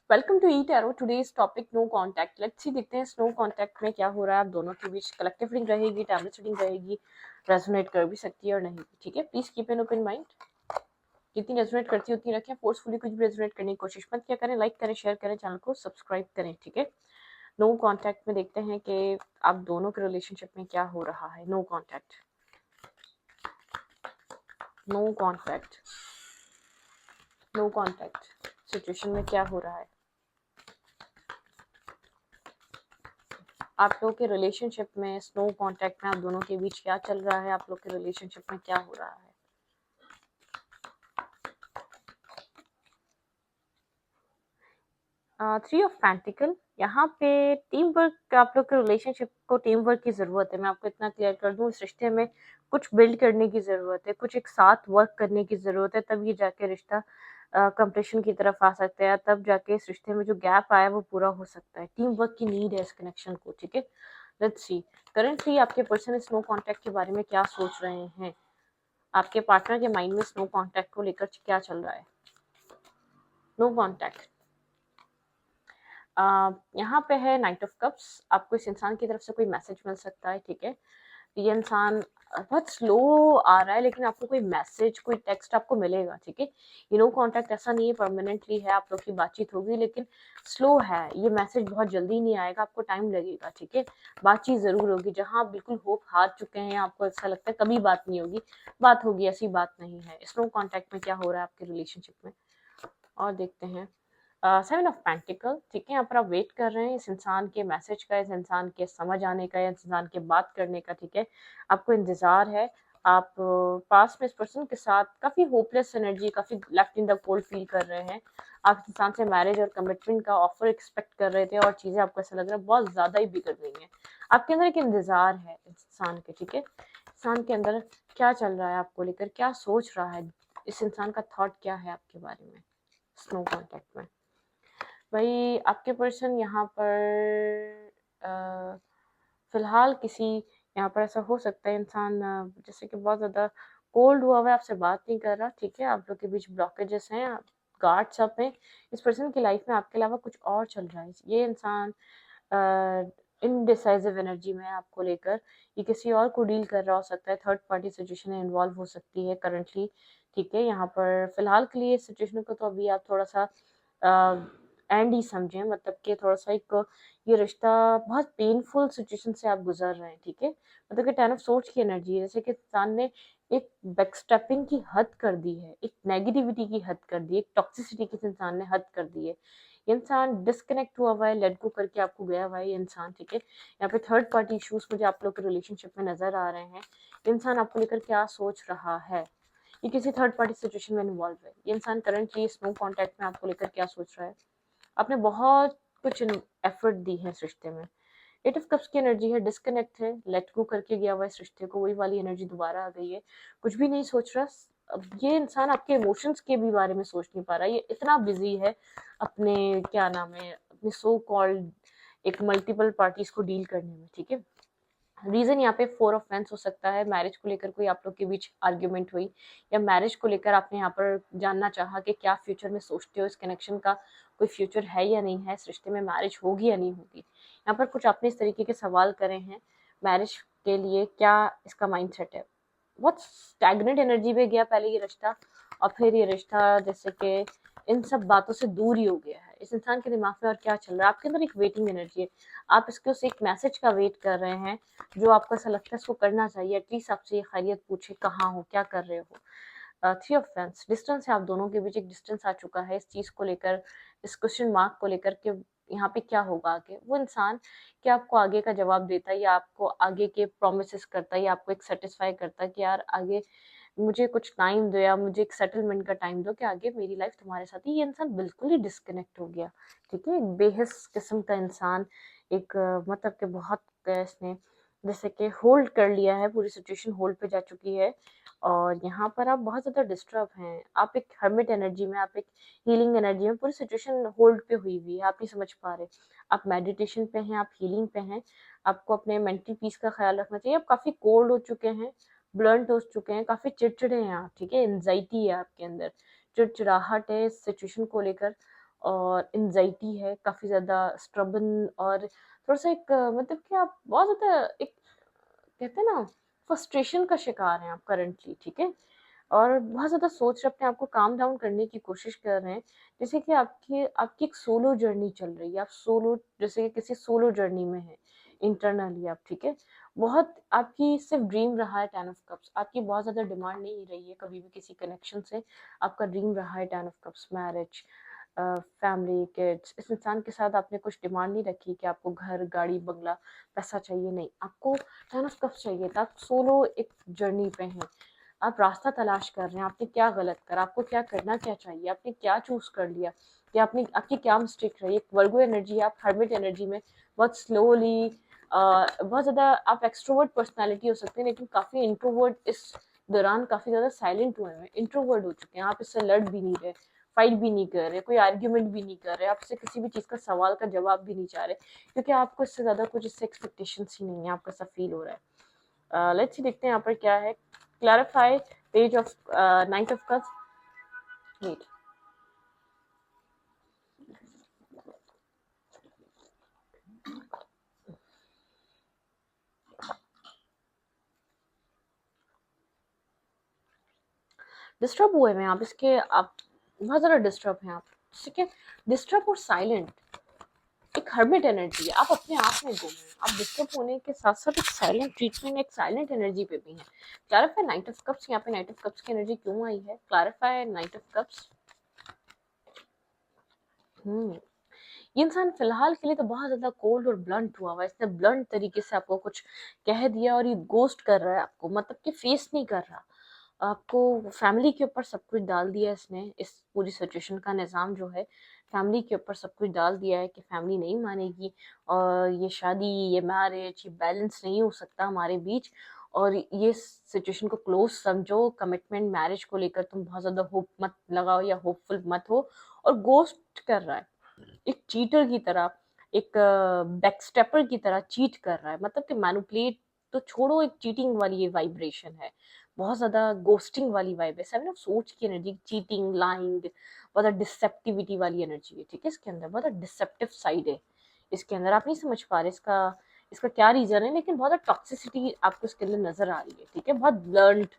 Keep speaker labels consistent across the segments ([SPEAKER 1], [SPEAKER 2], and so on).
[SPEAKER 1] Welcome to E Tarot. Today's topic no contact. Let's see, देखते हैं इस no contact में क्या हो रहा है। आप दोनों के बीच कलेक्टिव रीडिंग रहेगी, टैबलेट रीडिंग रहेगी, रेजोनेट कर भी सकती है और नहीं भी। ठीक है, please keep an open mind. जितनी रेजोनेट करती है उतनी रखें, फोर्सफुली कुछ भी रेजोनेट करने की कोशिश मत क्या करें। लाइक करें, शेयर करें, चैनल को सब्सक्राइब करें। ठीक है, नो कांटेक्ट में देखते हैं कि आप दोनों के रिलेशनशिप में क्या हो रहा है। No contact, no contact, no contact situation में क्या हो रहा है। आप लोग के रिलेशनशिप में, स्नो कांटेक्ट में आप दोनों के बीच क्या चल रहा है, आप लोग के रिलेशनशिप में क्या हो रहा है। थ्री ऑफ पेंटिकल, यहाँ पे टीम वर्क, आप लोग के रिलेशनशिप को टीम वर्क की ज़रूरत है। मैं आपको इतना क्लियर कर दूँ, इस रिश्ते में कुछ बिल्ड करने की ज़रूरत है, कुछ एक साथ वर्क करने की ज़रूरत है, तब ये जाके रिश्ता कंप्लीशन की तरफ आ सकता है, तब जाके इस रिश्ते में जो गैप आया वो पूरा हो सकता है। टीम वर्क की नीड है इस कनेक्शन को। ठीक है, लेट्स सी करंटली आपके पर्सन इस नो कॉन्टैक्ट के बारे में क्या सोच रहे हैं। आपके पार्टनर के माइंड में स्नो कॉन्टैक्ट को लेकर क्या चल रहा है। नो कॉन्टैक्ट, यहाँ पे है नाइट ऑफ कप्स। आपको इस इंसान की तरफ से कोई मैसेज मिल सकता है। ठीक है, ये इंसान बहुत स्लो आ रहा है, लेकिन आपको कोई मैसेज, कोई टेक्स्ट आपको मिलेगा। ठीक है, ये नो कॉन्टैक्ट ऐसा नहीं है परमानेंटली है, आप लोग की बातचीत होगी लेकिन स्लो है। ये मैसेज बहुत जल्दी नहीं आएगा, आपको टाइम लगेगा। ठीक है, बातचीत जरूर होगी। जहाँ आप बिल्कुल होप हार चुके हैं, आपको ऐसा लगता है कभी बात नहीं होगी, बात होगी, ऐसी बात नहीं है। इस नो कॉन्टैक्ट में क्या हो रहा है आपके रिलेशनशिप में, और देखते हैं। सेवन ऑफ पेंटिकल, ठीक है, यहाँ पर आप वेट कर रहे हैं इस इंसान के मैसेज का, इस इंसान के समझ आने का, इस इंसान के बात करने का। ठीक है, आपको इंतजार है। आप पास में इस पर्सन के साथ काफी होपलेस एनर्जी, काफी left in the cold feel कर रहे हैं। आप इस इंसान से मैरिज और कमिटमेंट का ऑफर एक्सपेक्ट कर रहे थे, और चीजें आपको ऐसा लग रहा है बहुत ज्यादा ही बिगड़ गई हैं। आपके अंदर एक इंतजार है इस इंसान के। ठीक है, इंसान के अंदर क्या चल रहा है आपको लेकर, क्या सोच रहा है, इस इंसान का थॉट क्या है आपके बारे में स्नो कॉन्टैक्ट में। भाई आपके पर्सन यहाँ पर फिलहाल किसी, यहाँ पर ऐसा हो सकता है इंसान जैसे कि बहुत ज़्यादा कोल्ड हुआ हुआ है, आपसे बात नहीं कर रहा। ठीक है, आप लोग के बीच ब्लॉकेजेस हैं, गार्ड्स अप हैं। इस पर्सन की लाइफ में आपके अलावा कुछ और चल रहा है। ये इंसान इनडिसाइसिव एनर्जी में है आपको लेकर, ये किसी और को डील कर रहा हो सकता है, थर्ड पार्टी सिचुएशन में इन्वॉल्व हो सकती है करंटली। ठीक है, यहाँ पर फिलहाल के लिए सिचुएशन को तो अभी आप थोड़ा सा एंड ही समझें, मतलब कि थोड़ा सा एक ये रिश्ता बहुत पेनफुल सिचुएशन से आप गुजर रहे हैं। ठीक है, मतलब कि टेन ऑफ सोर्ड्स की एनर्जी है, जैसे कि इंसान ने एक बैकस्टेपिंग की हद कर दी है, एक नेगेटिविटी की हद कर दी, एक टॉक्सिसिटी की इंसान ने हद कर दी है। ये इंसान डिस्कनेक्ट हुआ हुआ है, लेट गो करके आपको गया हुआ है ये इंसान। ठीक है, यहाँ पे थर्ड पार्टी इश्यूज मुझे आप लोग के रिलेशनशिप में नजर आ रहे हैं। इंसान आपको लेकर क्या सोच रहा है, ये किसी थर्ड पार्टी सिचुएशन में इन्वॉल्व है। ये इंसान करंटली स्नो कॉन्टैक्ट में आपको लेकर क्या सोच रहा है। आपने बहुत कुछ एफर्ट दी है इस रिश्ते में। एट ऑफ कप्स की एनर्जी है, डिस्कनेक्ट है, लेट गो करके गया हुआ इस रिश्ते को, वही वाली एनर्जी दोबारा आ गई है। कुछ भी नहीं सोच रहा। अब ये इंसान आपके इमोशंस के भी बारे में सोच नहीं पा रहा, ये इतना बिजी है अपने, क्या नाम है, अपने सो कॉल्ड एक मल्टीपल पार्टीज को डील करने में। ठीक है, रीजन यहाँ पे फोर ऑफ पेंस हो सकता है। मैरिज को लेकर कोई आप लोग के बीच आर्ग्यूमेंट हुई, या मैरिज को लेकर आपने यहाँ पर जानना चाहा कि क्या फ्यूचर में सोचते हो, इस कनेक्शन का कोई फ्यूचर है या नहीं है, इस रिश्ते में मैरिज होगी या नहीं होगी। यहाँ पर कुछ आपने इस तरीके के सवाल करे हैं मैरिज के लिए, क्या इसका माइंड सेट है। बहुत स्टैग्नेंट एनर्जी में गया पहले ये रिश्ता, और फिर ये रिश्ता जैसे कि इन सब बातों से दूर ही हो गया है। इस इंसान के दिमाग में और क्या चल रहा है, आपके अंदर एक वेटिंग एनर्जी है, आप इसके उस एक मैसेज का वेट कर रहे हैं जो आपको ऐसा लगता है इसको करना चाहिए, एटलीस्ट आपसे ये खैरियत पूछे, कहाँ हो, क्या कर रहे हो। थ्री ऑफ पेंस, डिस्टेंस है, आप दोनों के बीच एक डिस्टेंस आ चुका है इस चीज को लेकर, इस क्वेश्चन मार्क को लेकर के यहाँ पे क्या होगा आगे। वो इंसान क्या आपको आगे का जवाब देता है, या आपको आगे के प्रोमिस करता है, या आपको एक सेटिस्फाई करता है कि यार आगे मुझे कुछ टाइम दो, या मुझे एक सेटलमेंट का टाइम दो कि आगे मेरी लाइफ तुम्हारे साथ ही। ये इंसान बिल्कुल ही डिस्कनेक्ट हो गया। ठीक है, एक बेहिस किस्म का इंसान, एक मतलब कि बहुत इसने जैसे कि होल्ड कर लिया है, पूरी सिचुएशन होल्ड पे जा चुकी है। और यहाँ पर आप बहुत ज़्यादा डिस्टर्ब हैं, आप एक हर्मिट एनर्जी में, आप एक हीलिंग एनर्जी में, पूरी सिचुएशन होल्ड पे हुई हुई है, आप नहीं समझ पा रहे। आप मेडिटेशन पे हैं, आप हीलिंग पे हैं, आपको अपने मेंटल पीस का ख्याल रखना चाहिए। आप काफ़ी कोल्ड हो चुके हैं, ब्लंट हो चुके हैं, काफ़ी चिड़चिड़े हैं आप। ठीक है, एंजाइटी है आपके अंदर, चिड़चिड़ाहट है इस सिचुएशन को लेकर, और एंजाइटी है, काफ़ी ज़्यादा स्ट्रबन, और थोड़ा-सा एक मतलब कि आप बहुत ज़्यादा एक कहते हैं ना फ्रस्ट्रेशन का शिकार हैं आप करंटली, ठीक है? और बहुत ज़्यादा सोच रहे अपने आप को काम डाउन करने की कोशिश कर रहे हैं। जैसे कि आपकी आपकी एक सोलो जर्नी चल रही है, आप सोलो जैसे कि किसी सोलो जर्नी में हैं, इंटरनली आप, ठीक है? बहुत आपकी सिर्फ़ ड्रीम रहा है 10 ऑफ कप्स, आपकी बहुत ज़्यादा डिमांड नहीं रही है कभी भी किसी कनेक्शन से, आपका ड्रीम रहा है 10 of cups, marriage, family, kids. इस इंसान के साथ आपने कुछ डिमांड नहीं रखी कि आपको घर, गाड़ी, बंगला, पैसा चाहिए, नहीं। आपको 10 ऑफ कप्स चाहिए था, आप सोलो एक जर्नी पे हैं। आप रास्ता तलाश कर रहे हैं, आपने क्या गलत करा, आपको क्या करना क्या चाहिए, आपने क्या चूज़ कर लिया, या आपने आपकी क्या मिस्टेक रही। एक वर्गो एनर्जी, आप हर्मिट एनर्जी में बहुत स्लोली बहुत ज़्यादा आप एक्सट्रोवर्ट पर्सनैलिटी हो सकते हैं, लेकिन काफ़ी इंट्रोवर्ट इस दौरान काफ़ी ज़्यादा साइलेंट हुए हैं, इंट्रोवर्ट हो चुके हैं। आप इससे लड़ भी नहीं रहे, फाइट भी नहीं कर रहे, कोई आर्ग्यूमेंट भी नहीं कर रहे, आपसे किसी भी चीज़ का सवाल का जवाब भी नहीं चाह रहे, क्योंकि आपको इससे ज़्यादा कुछ इससे एक्सपेक्टेशंस ही नहीं है, आपको ऐसा फील हो रहा है। लेट्स सी, देखते हैं यहाँ पर क्या है। Clarify page of knight of cups. Wait, disturb हुए हैं आप, इसके आप बहुत ज़्यादा डिस्टर्ब हैं आप, ठीक है? डिस्टर्ब और साइलेंट एक हर्मिट एनर्जी है, आप अपने आप में गुम हैं, आप डिस्टर्ब होने के साथ साथ एक साइलेंट ट्रीटमेंट, एक साइलेंट एनर्जी पे भी हैं। क्लैरिफाई नाइट ऑफ कप्स, यहाँ पे नाइट ऑफ कप्स की एनर्जी क्यों आई है? Clarify night of cups. ये इंसान फिलहाल के लिए तो बहुत ज़्यादा कोल्ड और ब्लंट हुआ हुआ है, इसने ब्लंट तरीके से आपको कुछ कह दिया और ये गोस्ट कर रहा है आपको, मतलब कि फेस नहीं कर रहा आपको। फैमिली के ऊपर सब कुछ डाल दिया इसने, इस पूरी सिचुएशन का निज़ाम जो है फैमिली के ऊपर सब कुछ डाल दिया है कि फैमिली नहीं मानेगी, और ये शादी, ये मैरिज, ये बैलेंस नहीं हो सकता हमारे बीच, और ये सिचुएशन को क्लोज समझो, कमिटमेंट मैरिज को लेकर तुम बहुत ज़्यादा होप मत लगाओ या होपफुल मत हो, और गोस्ट कर रहा है एक चीटर की तरह, एक बैकस्टेपर की तरह चीट कर रहा है, मतलब कि मैनिपुलेट तो छोड़ो, एक चीटिंग वाली ये वाइब्रेशन है, बहुत ज़्यादा गोस्टिंग वाली वाइब है, सेवन ऑफ सोच की एनर्जी, चीटिंग, लाइंग, बहुत डिसेप्टिविटी वाली एनर्जी है, ठीक है? इसके अंदर बहुत डिसेप्टिव साइड है, इसके अंदर आप नहीं समझ पा रहे इसका इसका क्या रीज़न है, लेकिन बहुत टॉक्सिसिटी आपको इसके अंदर नज़र आ रही है, ठीक है? बहुत ब्लंट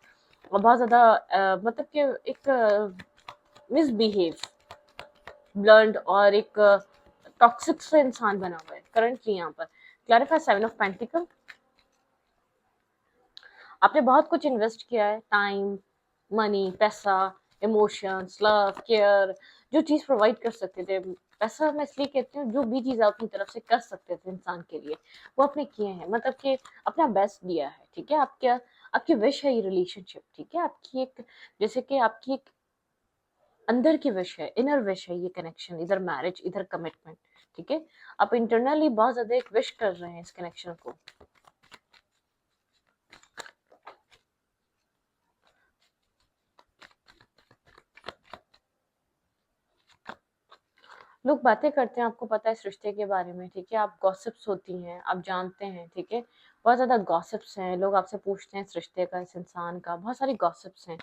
[SPEAKER 1] और बहुत ज़्यादा मतलब कि एक मिसबिहेव, ब्लंट और एक टॉक्सिक से इंसान बना हुआ है करंटली यहाँ पर। क्लैरिफाई सेवन ऑफ पेंटिकल, आपने बहुत कुछ इन्वेस्ट किया है, टाइम, मनी, पैसा, इमोशंस, लव, केयर, जो चीज़ प्रोवाइड कर सकते थे। पैसा मैं इसलिए कहती हूँ, जो भी चीज़ आप अपनी तरफ से कर सकते थे इंसान के लिए वो आपने किए हैं, मतलब कि अपना बेस्ट दिया है, ठीक है? आपकी विश है ये रिलेशनशिप, ठीक है? आपकी एक जैसे कि आपकी एक अंदर की विश है, इनर विश है ये कनेक्शन, इधर मैरिज, इधर कमिटमेंट, ठीक है? आप इंटरनली बहुत ज्यादा एक विश कर रहे हैं इस कनेक्शन को। लोग बातें करते हैं, आपको पता है, इस रिश्ते के बारे में, ठीक है? आप गॉसिप्स होती हैं, आप जानते हैं, ठीक है? बहुत ज़्यादा गॉसिप्स हैं, लोग आपसे पूछते हैं इस रिश्ते का, इस इंसान का, बहुत सारी गॉसिप्स हैं।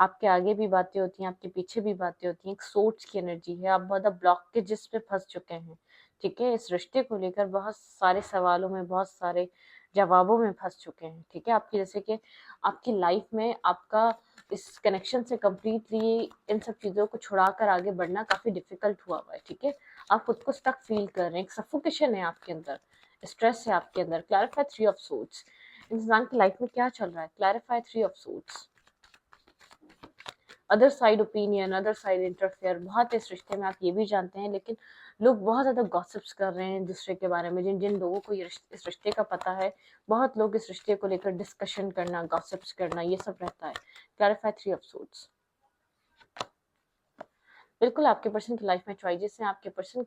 [SPEAKER 1] आपके आगे भी बातें होती हैं, आपके पीछे भी बातें होती हैं, एक सोच की एनर्जी है, आप बहुत ब्लॉकेजेस पे फंस चुके हैं, ठीक है? इस रिश्ते को लेकर बहुत सारे सवालों में, बहुत सारे जवाबों में फंस चुके हैं, ठीक है? आपकी जैसे कि आपकी लाइफ में आपका इस कनेक्शन से कंप्लीटली इन सब चीज़ों को छुड़ाकर आगे बढ़ना काफ़ी डिफिकल्ट हुआ है, ठीक है? आप खुद को स्टक फील कर रहे हैं, एक सफोकेशन है आपके अंदर, स्ट्रेस है आपके अंदर। क्लैरिफाई थ्री ऑफ सोर्ड्स, इंसान की लाइफ में क्या चल रहा है? Clarify three of swords. Other side opinion, other side interfere बहुत है इस रिश्ते में, आप ये भी जानते हैं, लेकिन लोग बहुत ज़्यादा गॉसिप्स कर रहे हैं दूसरे के बारे में। जिन जिन लोगों को इस रिश्ते का पता है, बहुत लोग इस रिश्ते को लेकर डिस्कशन करना, गॉसिप्स करना, ये सब रहता है। Clarify three of swords. बिल्कुल आपके पर्सन की लाइफ में चॉइसेस हैं, आपके पर्सन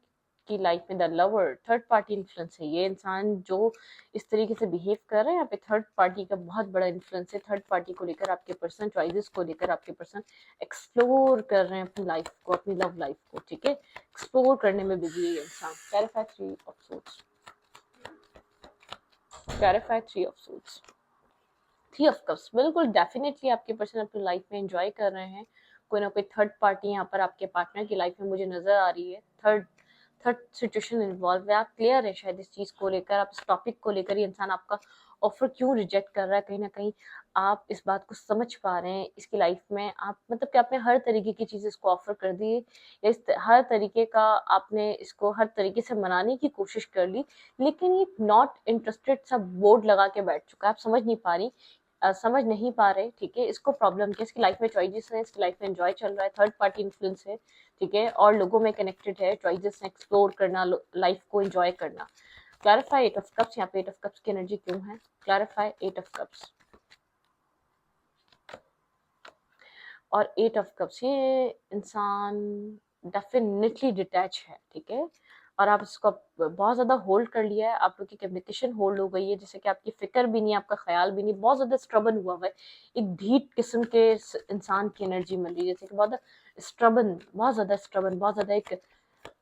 [SPEAKER 1] की लाइफ में the lover, third party influence है। ये इंसान जो इस तरीके से बिहेव कर रहे हैं, यहाँ पे थर्ड पार्टी का बहुत बड़ा इन्फ्लुएंस है। थर्ड पार्टी को लेकर आपके पर्सन, चॉइसेस को लेकर आपके पर्सन एक्सप्लोर कर रहे हैं अपनी लाइफ को, अपनी लव लाइफ को, ठीक है? एक्सप्लोर करने में बिजी है ये इंसान। Clarify three of swords, clarify three of swords. Three of cups, बिल्कुल डेफिनेटली आपके पर्सन अपनी लाइफ में एंजॉय कर रहे हैं। कोई ना कोई थर्ड पार्टी यहाँ पर आपके पार्टनर की लाइफ में मुझे नजर आ रही है। थर्ड थर्ड सिचुएशन इन्वॉल्व है, आप क्लियर है शायद इस चीज़ को लेकर, आप इस टॉपिक को लेकर ये इंसान आपका ऑफर क्यों रिजेक्ट कर रहा है, कहीं ना कहीं आप इस बात को समझ पा रहे हैं इसकी लाइफ में। आप मतलब कि आपने हर तरीके की चीज़ इसको ऑफर कर दी, या हर तरीके का आपने इसको हर तरीके से मनाने की कोशिश कर ली, लेकिन ये नॉट इंटरेस्टेड सा बोर्ड लगा के बैठ चुका है, आप समझ नहीं पा रही, समझ नहीं पा रहे, ठीक है। इसको प्रॉब्लम क्या, इसकी लाइफ में चॉइसेस हैं, इसकी लाइफ में एंजॉय चल रहा है, थर्ड पार्टी इन्फ्लुएंस है, ठीक है, और लोगों में कनेक्टेड है, चॉइसेस एक्सप्लोर करना, लाइफ को एंजॉय करना। क्लैरिफाई एट ऑफ कप्स, यहाँ पे एट ऑफ कप्स की एनर्जी क्यों है, क्लैरिफाई एट ऑफ कप्स और एट ऑफ कप्स। ये इंसान डेफिनेटली डिटैच है, ठीक है, और आप इसको बहुत ज्यादा होल्ड कर लिया है, आप लोग की कम्युनिकेशन होल्ड हो गई है, जैसे कि आपकी फिक्र भी नहीं, आपका ख्याल भी नहीं, बहुत ज्यादा स्ट्रबन हुआ है, एक ढीठ किस्म के इंसान की एनर्जी मिल रही है, जैसे कि बहुत स्ट्रबन, बहुत ज्यादा स्ट्रबन, बहुत ज्यादा एक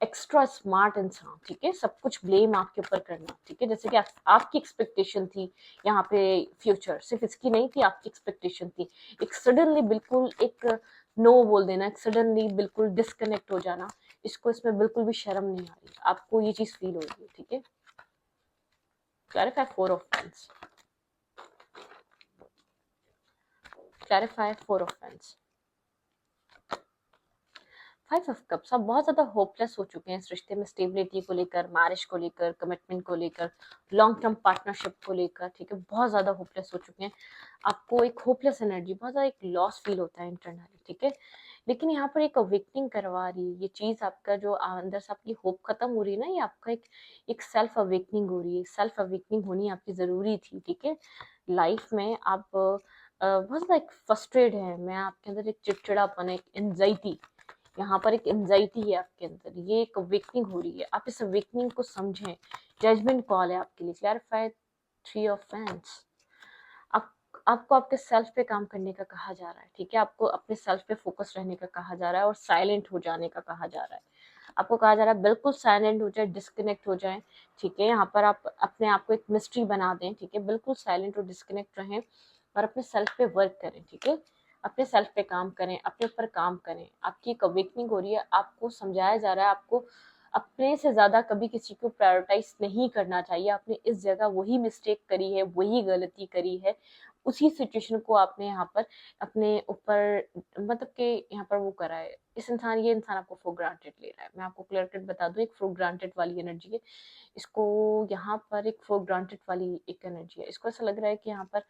[SPEAKER 1] एक्स्ट्रा स्मार्ट इंसान, ठीक है, सब कुछ ब्लेम आपके ऊपर करना, ठीक है, जैसे कि आपकी एक्सपेक्टेशन थी यहाँ पे फ्यूचर, सिर्फ इसकी नहीं थी, आपकी एक्सपेक्टेशन थी, एक सडनली बिल्कुल एक नो बोल देना, एक सडनली बिल्कुल डिस्कनेक्ट हो जाना, इसको इसमें बिल्कुल भी शर्म नहीं आ रही, आपको ये चीज फील हो रही है, ठीक है। Clarify four of pens, clarify four of pens, five of cups. आप बहुत ज्यादा होपलेस हो चुके हैं इस रिश्ते में, स्टेबिलिटी को लेकर, मैरिज को लेकर, कमिटमेंट को लेकर, लॉन्ग टर्म पार्टनरशिप को लेकर, ठीक है, बहुत ज्यादा होपलेस हो चुके हैं, आपको एक होपलेस एनर्जी, बहुत ज्यादा एक लॉस फील होता है इंटरनली, ठीक है, लेकिन यहाँ पर एक अवेकनिंग करवा रही है ये चीज, आपका जो अंदर से आपकी होप खत्म हो रही है ना, ये आपका एक सेल्फ अवेकनिंग हो रही है, सेल्फ अवेकनिंग होनी आपकी जरूरी थी, ठीक है। लाइफ में आप बहुत ज्यादा एक फ्रस्ट्रेट है, मैं आपके अंदर एक चिड़चिड़ापन, एक एंजाइटी, यहाँ पर एक एंजाइटी है आपके अंदर, ये एक अवेकनिंग हो रही है, आप इस अवेकनिंग को समझें, जजमेंट कॉल है आपके लिए। क्लैरिफाई थ्री ऑफ फैंस, आप आपको आपके सेल्फ पे काम करने का कहा जा रहा है, ठीक है, आपको अपने सेल्फ पे फोकस रहने का कहा जा रहा है, और साइलेंट हो जाने का कहा जा रहा है, आपको कहा जा रहा है बिल्कुल साइलेंट हो जाए, डिस्कनेक्ट हो जाए, ठीक है, यहाँ पर आप अपने आप को एक मिस्ट्री बना दें, ठीक है, बिल्कुल साइलेंट और डिस्कनेक्ट रहें, और अपने सेल्फ पे वर्क करें, ठीक है, अपने सेल्फ पे काम करें, अपने ऊपर काम करें, आपकी एक अवेकनिंग हो रही है, आपको समझाया जा रहा है, आपको अपने से ज्यादा कभी किसी को प्रायोरिटाइज नहीं करना चाहिए, आपने इस जगह वही मिस्टेक करी है, वही गलती करी है, उसी सिचुएशन को आपने यहाँ पर अपने ऊपर मतलब कि यहाँ पर वो करा है, ये इंसान आपको फॉर ग्रांटेड ले रहा है, मैं आपको क्लियर कट बता दूं, एक फॉर ग्रांटेड वाली एनर्जी है, इसको यहाँ पर एक फॉर ग्रांटेड वाली एक एनर्जी है, इसको ऐसा लग रहा है कि यहाँ पर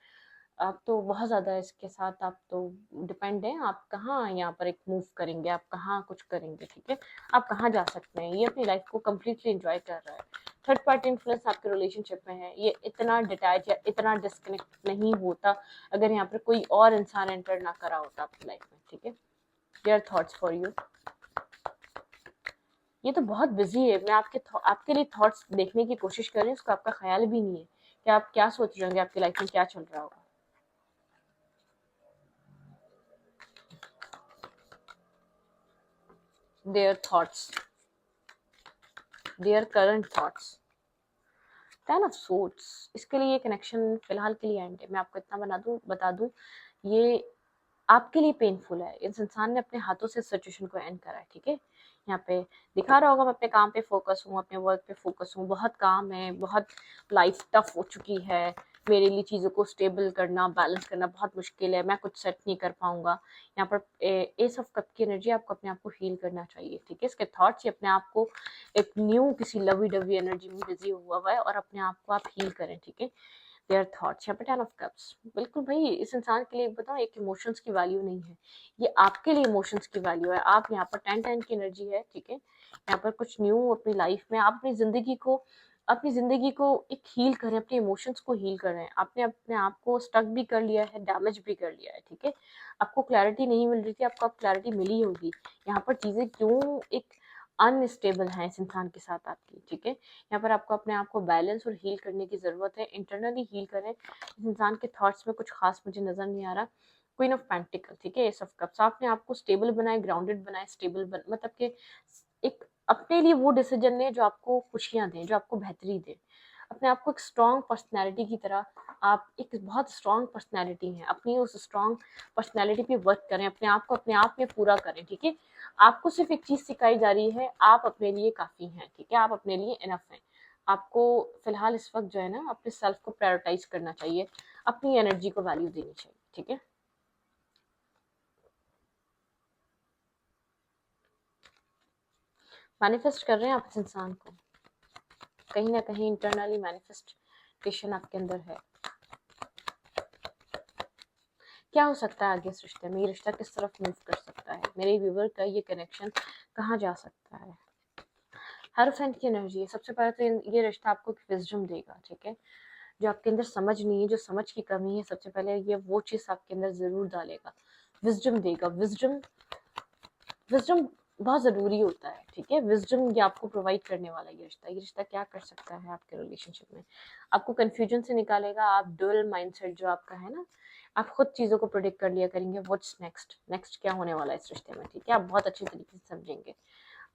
[SPEAKER 1] आप तो बहुत ज़्यादा इसके साथ आप तो डिपेंड हैं, आप कहाँ यहाँ पर एक मूव करेंगे, आप कहाँ कुछ करेंगे, ठीक है, आप कहाँ जा सकते हैं, ये अपनी लाइफ को कम्प्लीटली एंजॉय कर रहा है, थर्ड पार्टी इन्फ्लुएंस आपके रिलेशनशिप में है, ये इतना डिटैच या इतना डिस्कनेक्ट नहीं होता अगर यहाँ पर कोई और इंसान एंटर ना करा होता आपकी लाइफ में, ठीक है। देयर थॉट्स फॉर यू, ये तो बहुत बिजी है, मैं आपके लिए थॉट्स देखने की कोशिश कर रही हूँ, उसका आपका ख्याल भी नहीं है कि आप क्या सोच रहे होंगे, आपकी लाइफ में क्या चल रहा होगा। their thoughts, their current thoughts, ten of swords, इसके लिए ये कनेक्शन फिलहाल के लिए एंड है, मैं आपको इतना बता दूं, ये आपके लिए पेनफुल है, इस इंसान ने अपने हाथों से सिचुएशन को एंड करा है, ठीक है, यहाँ पे दिखा रहा होगा मैं अपने काम पे फोकस हूँ, अपने वर्क पे फोकस हूँ, बहुत काम है, बहुत लाइफ टफ हो चुकी है, मेरे लिए चीज़ों को स्टेबल करना, बैलेंस करना बहुत मुश्किल है, मैं कुछ सेट नहीं कर पाऊंगा, यहाँ पर एस ऑफ कप की एनर्जी, आपको अपने आप को हील करना चाहिए, ठीक है, इसके थॉट्स ये अपने आप को एक न्यू किसी लवी डवी एनर्जी में बिजी हुआ है, और अपने आप को आप हील करें, ठीक है। देयर थॉट्स, यहाँ पे टेन ऑफ कप्स, बिल्कुल भाई इस इंसान के लिए बताओ एक इमोशंस की वैल्यू नहीं है, ये आपके लिए इमोशंस की वैल्यू है, आप यहाँ पर टेन टेन की एनर्जी है, ठीक है, यहाँ पर कुछ न्यू अपनी लाइफ में आप अपनी जिंदगी को एक हील करें, अपने इमोशंस को हील करें, आपने अपने आप को स्टक भी कर लिया है, डैमेज भी कर लिया है, ठीक है, आपको क्लैरिटी नहीं मिल रही थी, आपको अब क्लैरिटी मिली होगी, यहाँ पर चीजें क्यों एक अनस्टेबल है इस इंसान के साथ आपकी, ठीक है, यहाँ पर आपको अपने आप को बैलेंस और हील करने की जरूरत है, इंटरनली हील करें, इस इंसान के थॉट्स में कुछ खास मुझे नजर नहीं आ रहा, क्वीन ऑफ पेंटिकल, ठीक है, एस ऑफ कप्स, आपने आपको स्टेबल बनाए, ग्राउंडेड बनाए, मतलब कि एक अपने लिए वो डिसीजन लें जो आपको खुशियां दें, जो आपको बेहतरी दे, अपने आप को एक स्ट्रॉन्ग पर्सनैलिटी की तरह, आप एक बहुत स्ट्रॉन्ग पर्सनैलिटी हैं, अपनी उस स्ट्रॉन्ग पर्सनैलिटी पे वर्क करें, अपने आप को अपने आप में पूरा करें, ठीक है, आपको सिर्फ एक चीज सिखाई जा रही है, आप अपने लिए काफी हैं, ठीक है, आप अपने लिए इनफ हैं। आपको फिलहाल इस वक्त जो है ना अपने सेल्फ को प्रायोरिटाइज करना चाहिए, अपनी एनर्जी को वैल्यू देनी चाहिए, ठीक है। मैनिफेस्ट कर रहे हैं आप इस इंसान को, कहीं ना कहीं इंटरनली मैनिफेस्टेशन आपके अंदर है। क्या हो सकता है आगे इस रिश्ते में, ये रिश्ता किस तरफ मूव कर सकता है, मेरे व्यूवर का ये कनेक्शन कहाँ जा सकता है। हेरोफेंट की एनर्जी है। सबसे पहले तो ये रिश्ता आपको विजडम देगा, ठीक है। जो आपके अंदर समझ नहीं है, जो समझ की कमी है, सबसे पहले ये वो चीज आपके अंदर जरूर डालेगा, विजडम देगा। विजडम विजडम बहुत ज़रूरी होता है, ठीक है। विजडम ये आपको प्रोवाइड करने वाला ये रिश्ता क्या कर सकता है आपके रिलेशनशिप में, आपको कंफ्यूजन से निकालेगा। आप डुअल माइंडसेट जो आपका है ना, आप खुद चीज़ों को प्रोडिक्ट कर लिया करेंगे, व्हाट्स नेक्स्ट, नेक्स्ट क्या होने वाला है इस रिश्ते में, ठीक है। आप बहुत अच्छी तरीके से समझेंगे।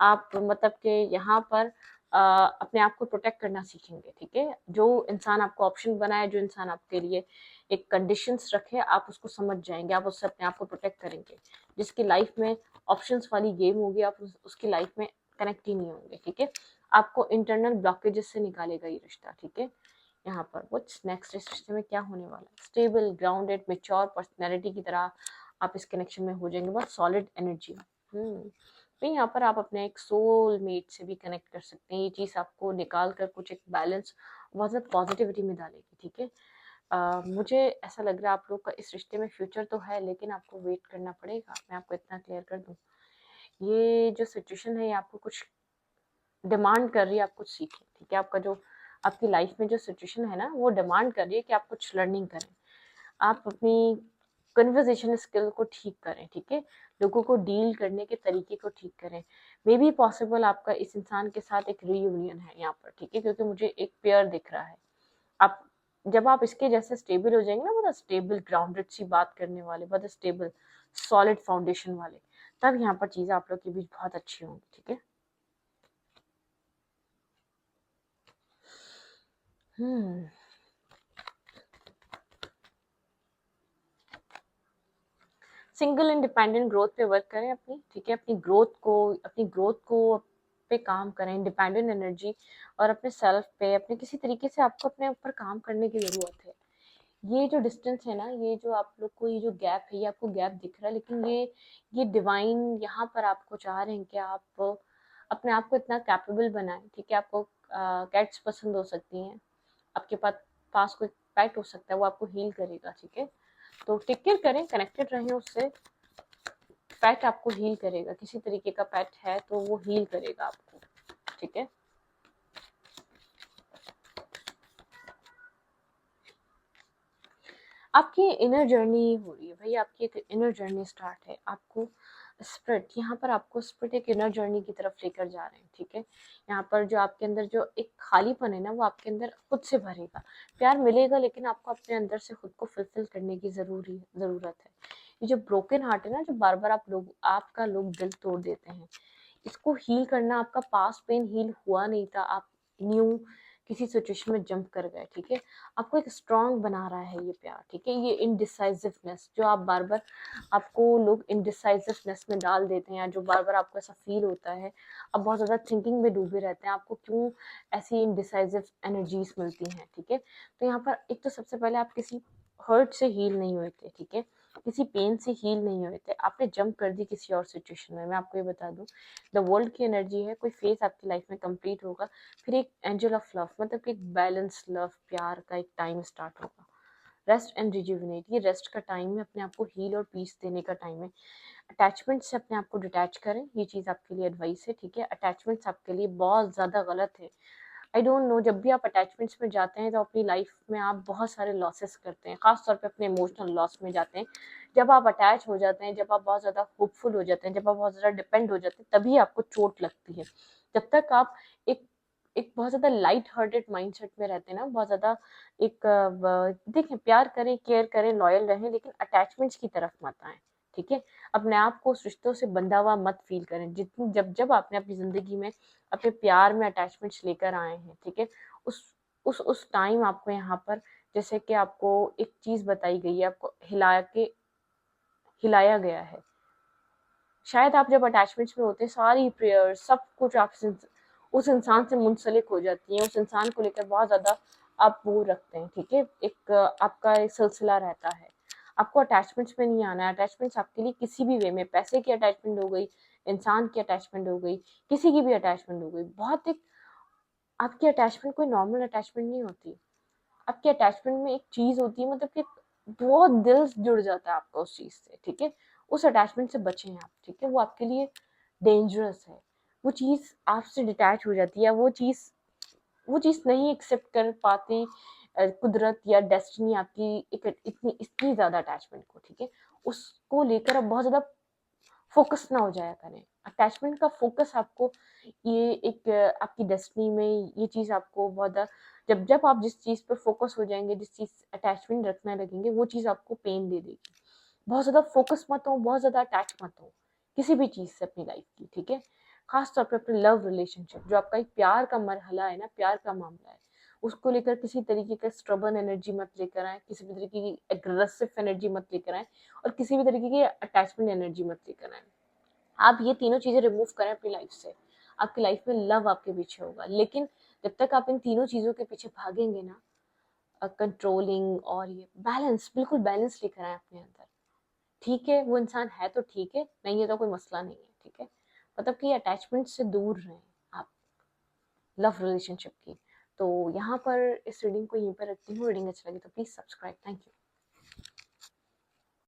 [SPEAKER 1] आप मतलब कि यहाँ पर अपने आप को प्रोटेक्ट करना सीखेंगे, ठीक है। जो इंसान आपको ऑप्शन बनाए, जो इंसान आपके लिए एक कंडीशंस रखे, आप उसको समझ जाएंगे, आप उससे अपने आप को प्रोटेक्ट करेंगे। जिसकी लाइफ में ऑप्शंस वाली गेम होगी, आप उसकी लाइफ में कनेक्ट ही नहीं होंगे, ठीक है। आपको इंटरनल ब्लॉकेजेस से निकालेगा ये रिश्ता, ठीक है। यहाँ पर व्हाट्स नेक्स्ट, इस रिश्ते में क्या होने वाला है। स्टेबल, ग्राउंडेड, मैच्योर पर्सनैलिटी की तरह आप इस कनेक्शन में हो जाएंगे, बहुत सॉलिड एनर्जी। तो यहाँ पर आप अपने एक सोल मेट से भी कनेक्ट कर सकते हैं। ये चीज़ आपको निकाल कर कुछ एक बैलेंस, बहुत ज़्यादा पॉजिटिविटी में डालेगी, ठीक है। मुझे ऐसा लग रहा है आप लोग का इस रिश्ते में फ्यूचर तो है, लेकिन आपको वेट करना पड़ेगा। मैं आपको इतना क्लियर कर दूं, ये जो सिचुएशन है ये आपको कुछ डिमांड कर रही है, आप कुछ सीखें, ठीक है। आपका जो आपकी लाइफ में जो सिचुएशन है ना, वो डिमांड कर रही है कि आप कुछ लर्निंग करें, आप अपनी कन्वर्सेशन स्किल को ठीक करें, ठीक है। लोगों को डील करने के तरीके को ठीक करें। मे बी पॉसिबल आपका इस इंसान के साथ एक रीयूनियन है यहाँ पर, ठीक है, क्योंकि मुझे एक पेयर दिख रहा है। आप जब आप इसके जैसे स्टेबल हो जाएंगे ना, बहुत स्टेबल ग्राउंडेड सी बात करने वाले, बहुत स्टेबल सॉलिड फाउंडेशन वाले, तब यहाँ पर चीजें आप लोग के बीच बहुत अच्छी होंगी, ठीक है। हम्म सिंगल इंडिपेंडेंट ग्रोथ पे वर्क करें अपनी, ठीक है। अपनी ग्रोथ को पे काम करें, इंडिपेंडेंट एनर्जी और अपने सेल्फ पे, अपने किसी तरीके से आपको अपने ऊपर काम करने की जरूरत है। ये जो डिस्टेंस है ना, ये जो आप लोग को ये जो गैप है, ये आपको गैप दिख रहा है, लेकिन ये डिवाइन यहाँ पर आपको चाह रहे हैं कि आप अपने आप को इतना कैपेबल बनाएं, ठीक है। आपको कैट्स पसंद हो सकती हैं, आपके पास कोई पेट हो सकता है, वो आपको हील करेगा, ठीक है। तो टेक केयर करें, कनेक्टेड रहें उससे। पेट आपको हील करेगा, किसी तरीके का पेट है तो वो हील करेगा आपको, ठीक है। आपकी इनर जर्नी हो रही है भाई, आपकी एक इनर जर्नी स्टार्ट है। आपको स्पिरिट यहाँ पर आपको स्पिरिट एक इनर जर्नी की तरफ लेकर जा रहे हैं, ठीक है। यहाँ पर जो आपके अंदर जो एक खालीपन है ना, वो आपके अंदर खुद से भरेगा। प्यार मिलेगा, लेकिन आपको अपने अंदर से खुद को फुलफिल करने की जरूरत है। ये जो ब्रोकन हार्ट है ना, जो बार बार आपका लोग दिल तोड़ देते हैं, इसको हील करना, आपका पास्ट पेन हील हुआ नहीं था, आप न्यू किसी सिचुएशन में जंप कर गए, ठीक है। आपको एक स्ट्रांग बना रहा है ये प्यार, ठीक है। ये इनडिसाइसिवनेस जो आप बार बार, आपको लोग इनडिसाइसिवनेस में डाल देते हैं, जो बार बार आपको ऐसा फील होता है, आप बहुत ज़्यादा थिंकिंग में डूबे रहते हैं, आपको क्यों ऐसी इनडिसाइसिव एनर्जीज मिलती हैं, ठीक है। तो यहाँ पर एक तो सबसे पहले आप किसी हर्ट से हील नहीं हुए थे, ठीक है। किसी पेन से हील नहीं हुए थे, आपने जंप कर दी किसी और सिचुएशन में। मैं आपको ये बता दूं, द वर्ल्ड की एनर्जी है, कोई फेज आपकी लाइफ में कंप्लीट होगा, फिर एक एंजल ऑफ लव, मतलब कि एक बैलेंस लव प्यार का एक टाइम स्टार्ट होगा। रेस्ट एंड रिजुविनेट, ये रेस्ट का टाइम है, अपने आप को हील और पीस देने का टाइम है। अटैचमेंट से अपने आप को डिटैच करें, ये चीज़ आपके लिए एडवाइस है, ठीक है। अटैचमेंट्स आपके लिए बहुत ज़्यादा गलत है। आई डोंट नो, जब भी आप अटैचमेंट्स में जाते हैं तो अपनी लाइफ में आप बहुत सारे लॉसेस करते हैं, खास तौर पे अपने इमोशनल लॉस में जाते हैं। जब आप अटैच हो जाते हैं, जब आप बहुत ज़्यादा होपफुल हो जाते हैं, जब आप बहुत ज़्यादा डिपेंड हो जाते हैं, तभी आपको चोट लगती है। जब तक आप एक एक बहुत ज़्यादा लाइट हार्टेड माइंडसेट में रहते हैं ना, बहुत ज़्यादा एक देखें, प्यार करें, केयर करें, लॉयल रहें, लेकिन अटैचमेंट्स की तरफ मत आएं, ठीक है। अपने आप को उस रिश्तों से बंधा हुआ मत फील करें। जितनी जब जब आपने अपनी ज़िंदगी में अपने प्यार में अटैचमेंट्स लेकर आए हैं, ठीक है, उस टाइम आपको यहाँ पर, जैसे कि आपको एक चीज़ बताई गई है, आपको हिलाया गया है, शायद आप जब अटैचमेंट्स में होते हैं, सारी प्रेयर सब कुछ आप उस इंसान से मुंसलिक हो जाती हैं, उस इंसान को लेकर बहुत ज़्यादा आप वो रखते हैं, ठीक है, एक आपका एक सिलसिला रहता है। आपको अटैचमेंट्स में नहीं आना है। अटैचमेंट्स आपके लिए किसी भी वे में, पैसे की अटैचमेंट हो गई, इंसान की अटैचमेंट हो गई, किसी की भी अटैचमेंट हो गई, बहुत एक आपकी अटैचमेंट कोई नॉर्मल अटैचमेंट नहीं होती। आपकी अटैचमेंट में एक चीज होती है, मतलब कि बहुत दिल जुड़ जाता है आपका उस चीज से, ठीक है। उस अटैचमेंट से बचें आप, ठीक है, वो आपके लिए डेंजरस है। वो चीज आपसे डिटैच हो जाती है, वो चीज नहीं एक्सेप्ट कर पाती कुदरत या डेस्टिनी आपकी एक इतनी इतनी ज्यादा अटैचमेंट को, ठीक है। उसको लेकर आप बहुत ज्यादा फोकस ना हो जाया करें। अटैचमेंट का फोकस आपको ये एक आपकी डेस्टिनी में ये चीज आपको बहुत, जब जब आप जिस चीज पर फोकस हो जाएंगे, जिस चीज अटैचमेंट रखने लगेंगे, वो चीज आपको पेन दे देगी। बहुत ज्यादा फोकस मत हो, बहुत ज्यादा अटैच मत हो किसी भी चीज से अपनी लाइफ की, ठीक है। खास तौर पर अपने लव रिलेशनशिप, जो आपका एक प्यार का मरहला है ना, प्यार का मामला है, उसको लेकर किसी तरीके का स्ट्रबन एनर्जी मत लेकर आए, किसी भी तरीके की एग्रेसिव एनर्जी मत लेकर आए, और किसी भी तरीके की अटैचमेंट एनर्जी मत लेकर आए। आप ये तीनों चीजें रिमूव करें अपनी लाइफ से, आपकी लाइफ में लव आपके पीछे होगा। लेकिन जब तक आप इन तीनों चीजों के पीछे भागेंगे ना, कंट्रोलिंग और ये बैलेंस, बिल्कुल बैलेंस लेकर आए अपने अंदर, ठीक है। वो इंसान है तो ठीक है, नहीं है तो कोई मसला नहीं है, ठीक है। मतलब कि अटैचमेंट से दूर रहें आप, लव रिलेशनशिप की। तो यहाँ पर इस रीडिंग को यहीं पर रखती हूँ। रीडिंग अच्छा लगे तो प्लीज सब्सक्राइब। Thank you.